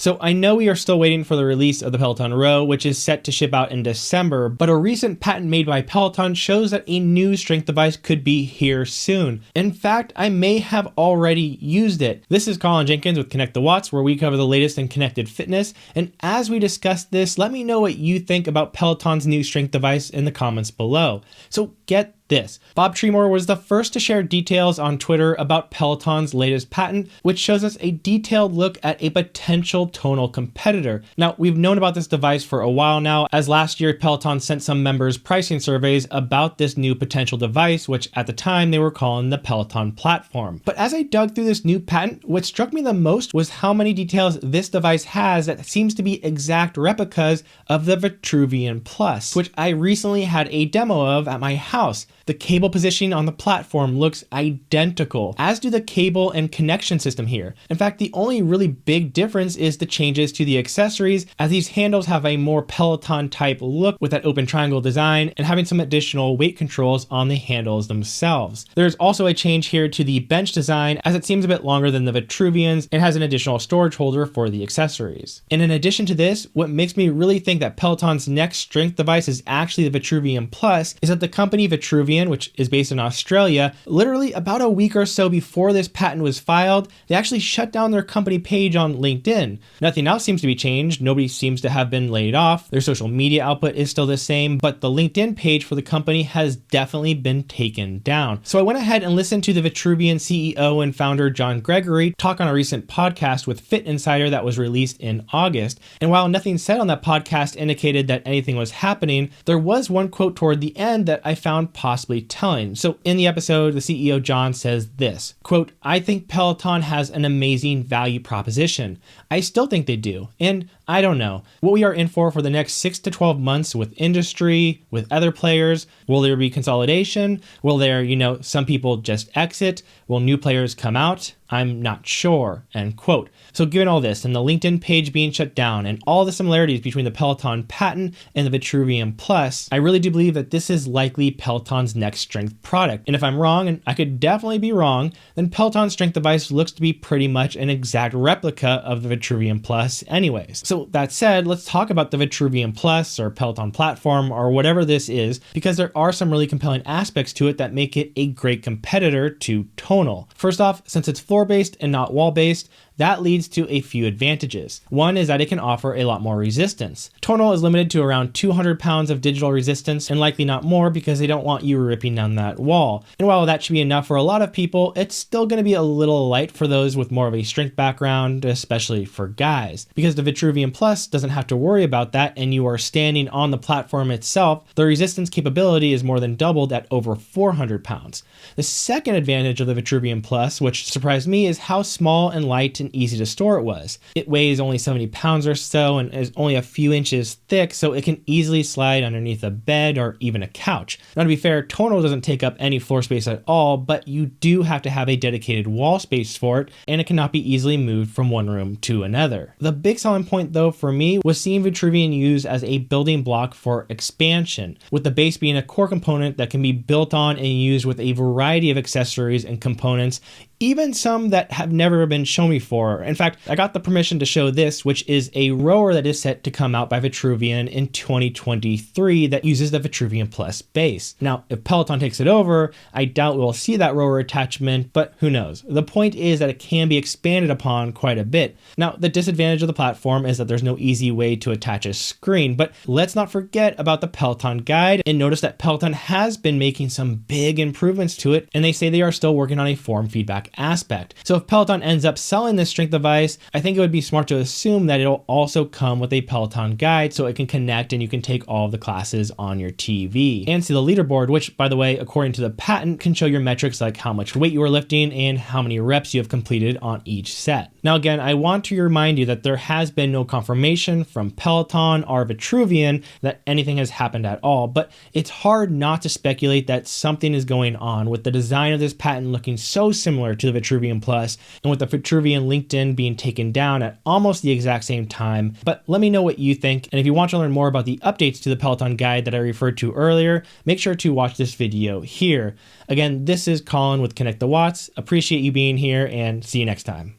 So I know we are still waiting for the release of the Peloton Row, which is set to ship out in December, but a recent patent made by Peloton shows that a new strength device could be here soon. In fact, I may have already used it. This is Colin Jenkins with Connect the Watts, where we cover the latest in connected fitness. And as we discuss this, let me know what you think about Peloton's new strength device in the comments below. So get this. Bob Tremor was the first to share details on Twitter about Peloton's latest patent, which shows us a detailed look at a potential Tonal competitor. Now, we've known about this device for a while now, as last year Peloton sent some members pricing surveys about this new potential device, which at the time they were calling the Peloton platform. But as I dug through this new patent, what struck me the most was how many details this device has that seems to be exact replicas of the Vitruvian Plus, which I recently had a demo of at my house. The cable positioning on the platform looks identical, as do the cable and connection system here. In fact, the only really big difference is the changes to the accessories, as these handles have a more Peloton type look with that open triangle design and having some additional weight controls on the handles themselves. There's also a change here to the bench design, as it seems a bit longer than the Vitruvians and has an additional storage holder for the accessories. And in addition to this, what makes me really think that Peloton's next strength device is actually the Vitruvian Plus is that the company Vitruvian, which is based in Australia, literally about a week or so before this patent was filed, they actually shut down their company page on LinkedIn. Nothing else seems to be changed. Nobody seems to have been laid off. Their social media output is still the same, but the LinkedIn page for the company has definitely been taken down. So I went ahead and listened to the Vitruvian CEO and founder John Gregory talk on a recent podcast with Fit Insider that was released in August. And while nothing said on that podcast indicated that anything was happening, there was one quote toward the end that I found possibly telling. So in the episode, the CEO John says this, quote, "I think Peloton has an amazing value proposition. I still think they do. And I don't know what we are in for the next 6 to 12 months with industry, with other players. Will there be consolidation? Will there, some people just exit? Will new players come out? I'm not sure," end quote. So given all this and the LinkedIn page being shut down and all the similarities between the Peloton patent and the Vitruvian Plus, I really do believe that this is likely Peloton's next strength product. And if I'm wrong, and I could definitely be wrong, then Peloton's strength device looks to be pretty much an exact replica of the Vitruvian Plus anyways. So that said, let's talk about the Vitruvian Plus or Peloton platform or whatever this is, because there are some really compelling aspects to it that make it a great competitor to Tonal. First off, since it's floor-based and not wall-based, that leads to a few advantages. One is that it can offer a lot more resistance. Tonal is limited to around 200 pounds of digital resistance and likely not more because they don't want you ripping down that wall. And while that should be enough for a lot of people, it's still going to be a little light for those with more of a strength background, especially for guys. Because the Vitruvian Plus doesn't have to worry about that and you are standing on the platform itself, the resistance capability is more than doubled at over 400 pounds. The second advantage of the Vitruvian Plus, which surprised me, is how small and light and easy to store it was. It weighs only 70 pounds or so and is only a few inches thick, so it can easily slide underneath a bed or even a couch. Now, to be fair, Tonal doesn't take up any floor space at all, but you do have to have a dedicated wall space for it, and it cannot be easily moved from one room to another. The big selling point, though, for me was seeing Vitruvian used as a building block for expansion, with the base being a core component that can be built on and used with a variety of accessories and components, even some that have never been shown before. In fact, I got the permission to show this, which is a rower that is set to come out by Vitruvian in 2023 that uses the Vitruvian Plus base. Now, if Peloton takes it over, I doubt we'll see that rower attachment, but who knows? The point is that it can be expanded upon quite a bit. Now, the disadvantage of the platform is that there's no easy way to attach a screen, but let's not forget about the Peloton guide and notice that Peloton has been making some big improvements to it, and they say they are still working on a form feedback aspect. So if Peloton ends up selling this strength device, I think it would be smart to assume that it'll also come with a Peloton guide so it can connect and you can take all of the classes on your TV and see the leaderboard, which, by the way, according to the patent, can show your metrics like how much weight you are lifting and how many reps you have completed on each set. Now, again, I want to remind you that there has been no confirmation from Peloton or Vitruvian that anything has happened at all, but it's hard not to speculate that something is going on with the design of this patent looking so similar to the Vitruvian Plus and with the Vitruvian LinkedIn being taken down at almost the exact same time. But let me know what you think, and if you want to learn more about the updates to the Peloton guide that I referred to earlier, make sure to watch this video here. Again, this is Colin with Connect the Watts. Appreciate you being here and see you next time.